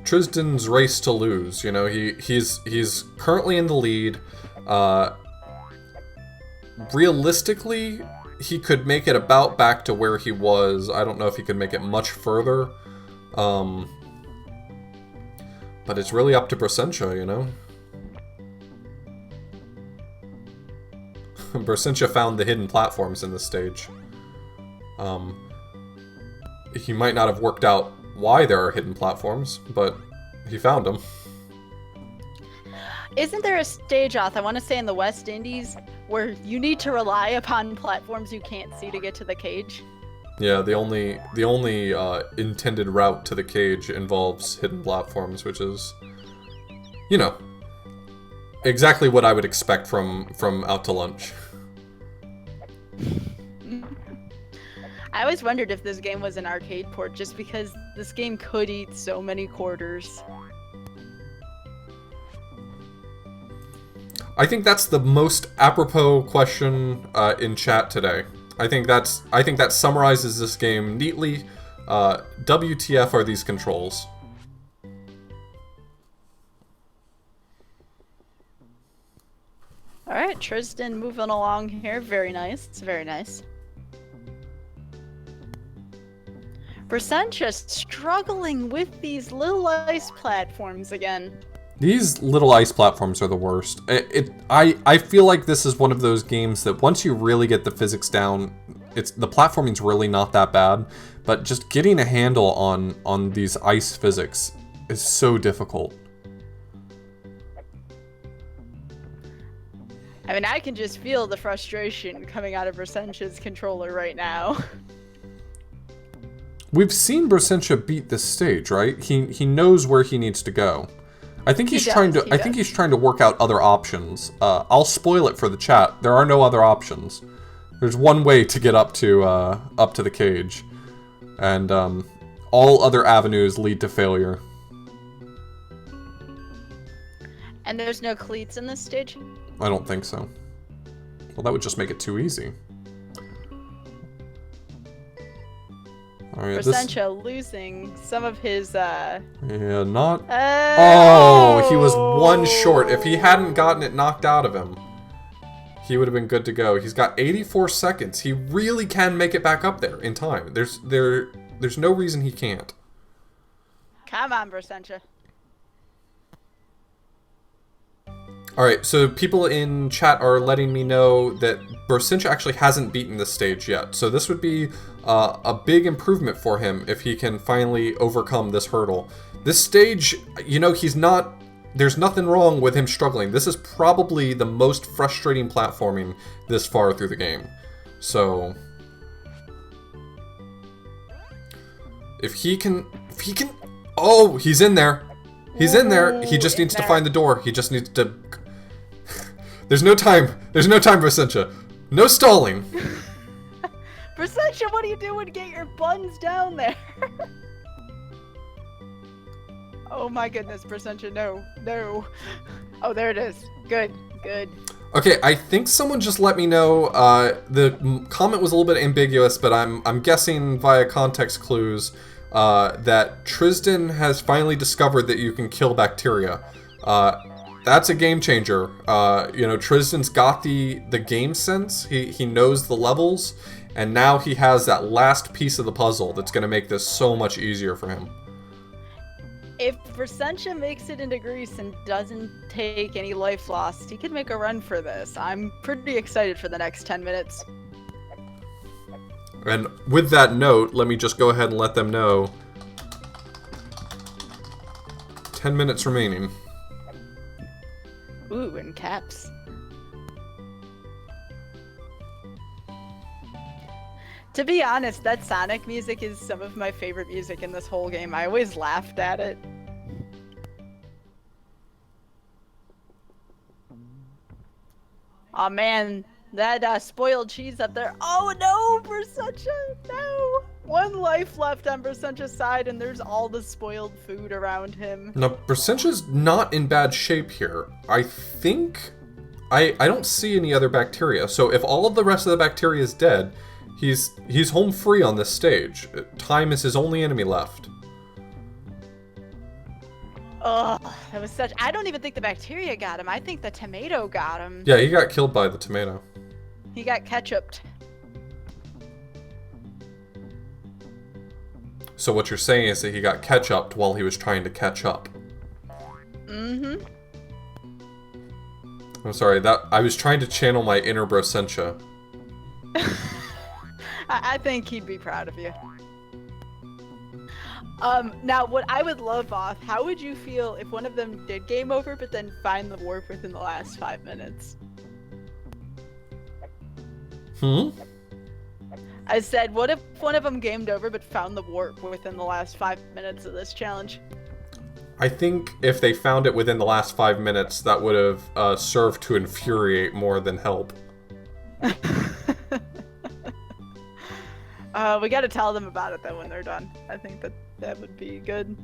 Tristan's race to lose. You know, he's currently in the lead. Realistically, he could make it about back to where he was. I don't know if he could make it much further. But it's really up to Brasentia, you know? Brasentia found the hidden platforms in this stage. He might not have worked out why there are hidden platforms, but he found them. Isn't there a stage off, I want to say in the West Indies, where you need to rely upon platforms you can't see to get to the cage? Yeah, the only intended route to the cage involves hidden platforms, which is, you know, exactly what I would expect from Out to Lunch. I always wondered if this game was an arcade port, just because this game could eat so many quarters. I think that's the most apropos question in chat today. I think that summarizes this game neatly. WTF are these controls? Alright, Tristan moving along here. Very nice. It's very nice. Brasentia struggling with these little ice platforms again. These little ice platforms are the worst. I feel like this is one of those games that once you really get the physics down, the platforming's really not that bad, but just getting a handle on these ice physics is so difficult. I mean, I can just feel the frustration coming out of Brasentia's controller right now. We've seen Brasentia beat this stage, right? He knows where he needs to go. I think he's trying to work out other options. I'll spoil it for the chat. There are no other options. There's one way to get up to the cage, and all other avenues lead to failure. And there's no cleats in this stage? I don't think so. Well, that would just make it too easy. Alright, Brasentia losing some of his, Yeah, not... Oh, he was one short. If he hadn't gotten it knocked out of him, he would have been good to go. He's got 84 seconds. He really can make it back up there in time. There's no reason he can't. Come on, Brasentia. Alright, so people in chat are letting me know that Brasentia actually hasn't beaten this stage yet. So this would be a big improvement for him if he can finally overcome this hurdle. This stage, you know, there's nothing wrong with him struggling. This is probably the most frustrating platforming this far through the game. So if he can, oh, he's in there. He's in there. He just needs to find the door. He just needs to... There's no time. There's no time, Brasentia. No stalling. Perception, what are you doing? Get your buns down there. Oh my goodness, Perception, no. Oh, there it is. Good. Okay, I think someone just let me know. The comment was a little bit ambiguous, but I'm guessing via context clues that Tristan has finally discovered that you can kill bacteria. That's a game changer. Tristan's got the game sense. He knows the levels, and now he has that last piece of the puzzle that's going to make this so much easier for him. If Versentia makes it into Greece and doesn't take any life lost, he could make a run for this. I'm pretty excited for the next 10 minutes. And with that note, let me just go ahead and let them know. 10 minutes remaining. Ooh, in caps. To be honest, that Sonic music is some of my favorite music in this whole game. I always laughed at it. Oh man, that spoiled cheese up there. Oh no, Versentia, no! One life left on Versentia's side and there's all the spoiled food around him. Now, Versentia's not in bad shape here. I think... I don't see any other bacteria, so if all of the rest of the bacteria is dead, he's home free on this stage. Time is his only enemy left. Ugh, that was such... I don't even think the bacteria got him. I think the tomato got him. Yeah, he got killed by the tomato. He got ketchuped. So what you're saying is that he got ketchuped while he was trying to catch up. Mm-hmm. I'm sorry, I was trying to channel my inner Brosentia. I think he'd be proud of you. Now, what I would love, Oth, how would you feel if one of them did game over, but then find the warp within the last 5 minutes? I said, what if one of them gamed over, but found the warp within the last 5 minutes of this challenge? I think if they found it within the last 5 minutes, that would have served to infuriate more than help. We gotta tell them about it, though, when they're done. I think that would be good.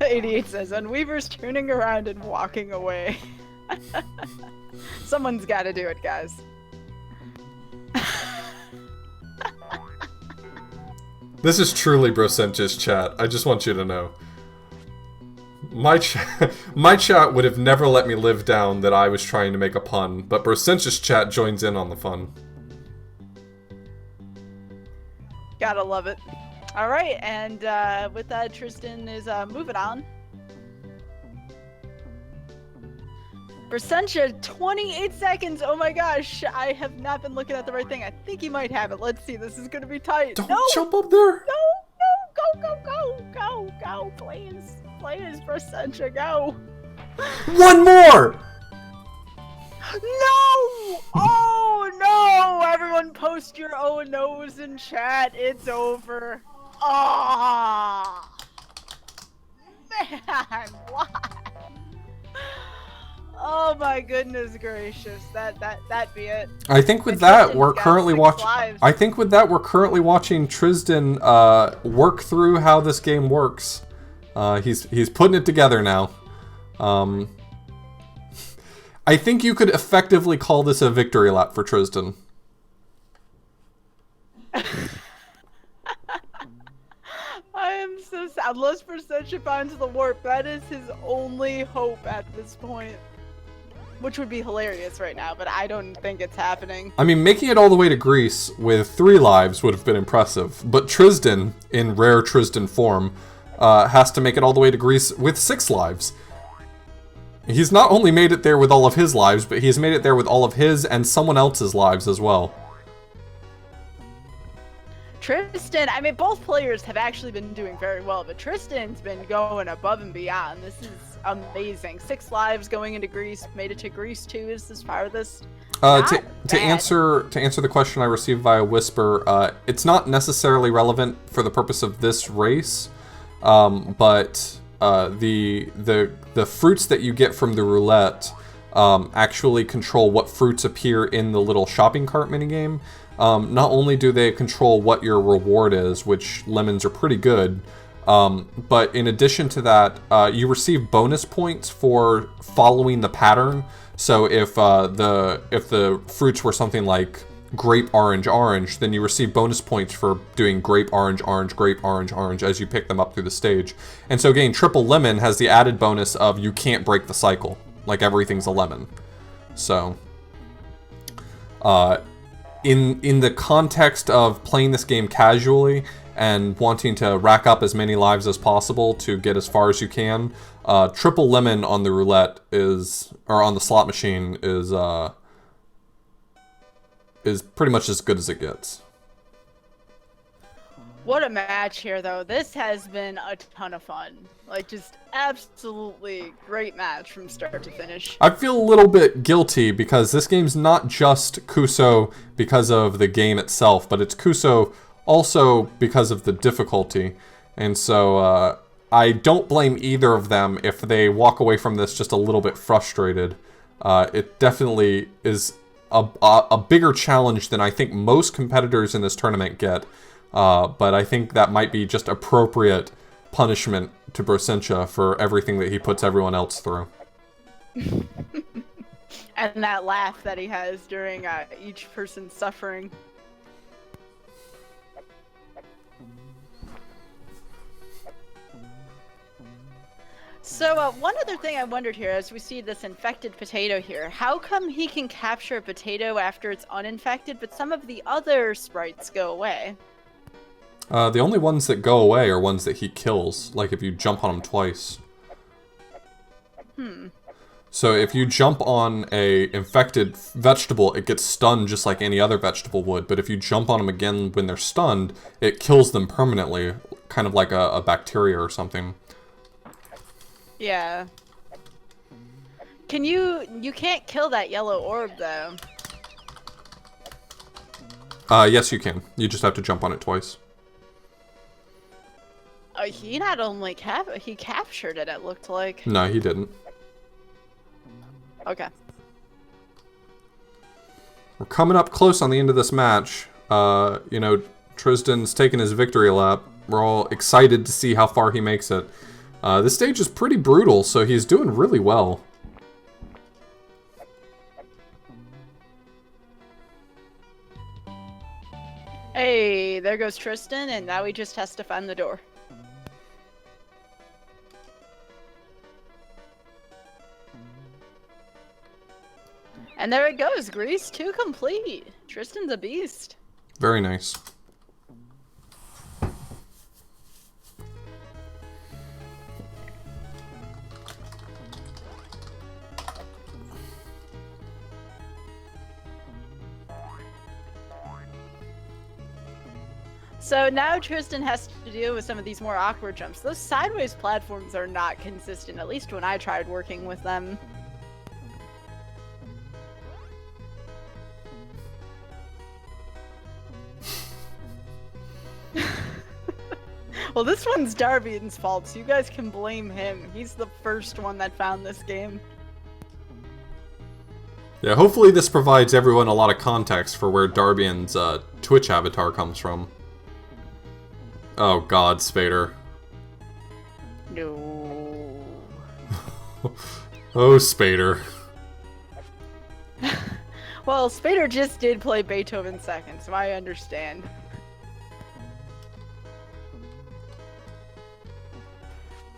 '88 says, and Weaver's turning around and walking away. Someone's gotta do it, guys. This is truly Brosentia's chat. I just want you to know. My chat would have never let me live down that I was trying to make a pun, but Brosentia's chat joins in on the fun. Gotta love it. Alright, and with that, Tristan is moving on. Versentia, 28 seconds! Oh my gosh, I have not been looking at the right thing. I think he might have it. Let's see, this is gonna be tight. Don't jump up there! Go, please. Please, Versentia, go. One more! No! Oh no! Everyone post your oh no's in chat. It's over. Ah! Man, why? Oh my goodness gracious! That be it. I think with that we're currently watching. I think with that we're currently watching Tristan work through how this game works. He's putting it together now. I think you could effectively call this a victory lap for Tristan. I am so sad. Unless Versentia finds the warp, that is his only hope at this point. Which would be hilarious right now, but I don't think it's happening. I mean, making it all the way to Greece with 3 lives would have been impressive, but Tristan, in rare Tristan form, has to make it all the way to Greece with 6 lives. He's not only made it there with all of his lives, but he's made it there with all of his and someone else's lives as well. Tristan, I mean, both players have actually been doing very well, but Tristan's been going above and beyond. This is amazing. 6 lives going into Greece, made it to Greece 2 is this farthest. To answer the question I received via Whisper, it's not necessarily relevant for the purpose of this race, but the fruits that you get from the roulette actually control what fruits appear in the little shopping cart minigame. Not only do they control what your reward is, which lemons are pretty good, but in addition to that, you receive bonus points for following the pattern. So if the fruits were something like grape, orange, orange, then you receive bonus points for doing grape, orange, orange, grape, orange, orange as you pick them up through the stage. And so again, triple lemon has the added bonus of you can't break the cycle. Like everything's a lemon. So, in the context of playing this game casually and wanting to rack up as many lives as possible to get as far as you can, triple lemon on the roulette or on the slot machine is pretty much as good as it gets. What a match here, though. This has been a ton of fun. Like, just absolutely great match from start to finish. I feel a little bit guilty because this game's not just Kuso because of the game itself, but it's Kuso also because of the difficulty. And so I don't blame either of them if they walk away from this just a little bit frustrated. It definitely is a bigger challenge than I think most competitors in this tournament get. But I think that might be just appropriate punishment to Brosentia for everything that he puts everyone else through. And that laugh that he has during each person's suffering. So one other thing I wondered here, as we see this infected potato here, how come he can capture a potato after it's uninfected, but some of the other sprites go away? The only ones that go away are ones that he kills, like if you jump on them twice. So if you jump on a infected vegetable, it gets stunned just like any other vegetable would, but if you jump on them again when they're stunned, it kills them permanently, kind of like a bacteria or something. Yeah. You can't kill that yellow orb, though. Yes you can. You just have to jump on it twice. He not only he captured it, it looked like. No, he didn't. Okay. We're coming up close on the end of this match. You know, Tristan's taking his victory lap. We're all excited to see how far he makes it. This stage is pretty brutal, so he's doing really well. Hey, there goes Tristan, and now he just has to find the door. And there it goes, Grease 2 complete. Tristan's a beast. Very nice. So now Tristan has to deal with some of these more awkward jumps. Those sideways platforms are not consistent, at least when I tried working with them. Well, this one's Darbian's fault, so you guys can blame him. He's the first one that found this game. Yeah, hopefully this provides everyone a lot of context for where Darbian's Twitch avatar comes from. Oh god, Spader. No. Oh, Spader. Well, Spader just did play Beethoven second, so I understand.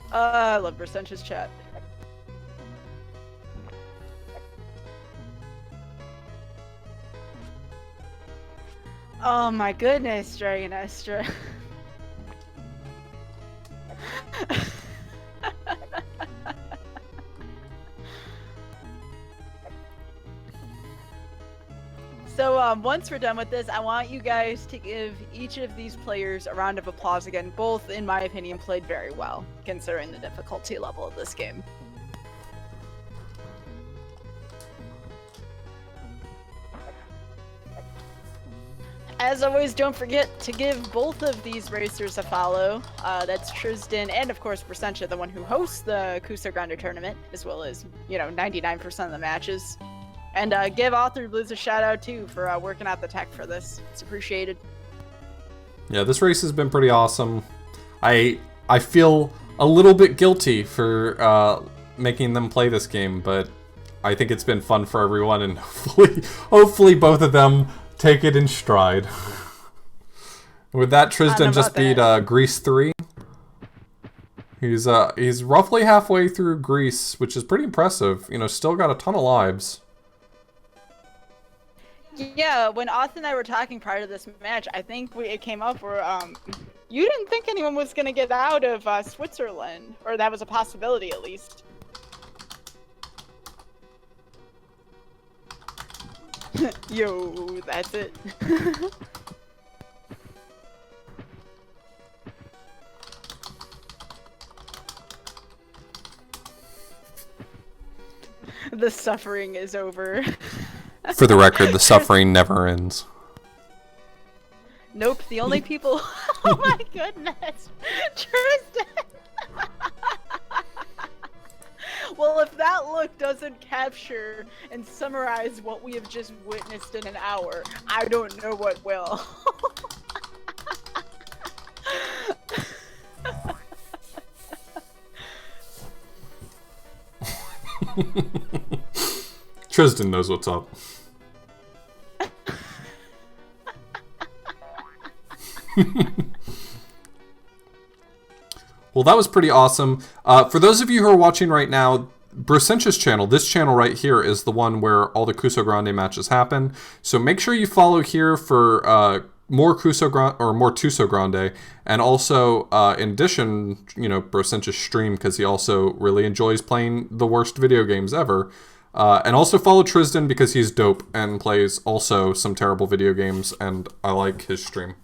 I love Brasentia's chat. Oh my goodness, Dragon Estra. So once we're done with this, I want you guys to give each of these players a round of applause again. Both, in my opinion, played very well, considering the difficulty level of this game. As always, don't forget to give both of these racers a follow. That's Tristan and, of course, Brasentia, the one who hosts the Twosogrande tournament, as well as, 99% of the matches. And give Author Blues a shout out, too, for working out the tech for this. It's appreciated. Yeah, this race has been pretty awesome. I feel a little bit guilty for making them play this game, but I think it's been fun for everyone, and hopefully both of them take it in stride. With that, Tristan just beat Grease 3. He's roughly halfway through Grease, which is pretty impressive. Still got a ton of lives. Yeah, when Austin and I were talking prior to this match, I think it came up where you didn't think anyone was gonna get out of Switzerland, or that was a possibility at least. Yo, that's it. The suffering is over. For the record, the suffering never ends. Nope, the only people... Oh my goodness! Tristan! Well, if that look doesn't capture and summarize what we have just witnessed in an hour, I don't know what will. Tristan knows what's up. Well, that was pretty awesome. For those of you who are watching right now, Brusentia's channel, this channel right here, is the one where all the Twosogrande matches happen. So make sure you follow here for more Twosogrande, and also, in addition, Brusentia's stream, because he also really enjoys playing the worst video games ever. And also follow Tristan because he's dope and plays also some terrible video games, and I like his stream.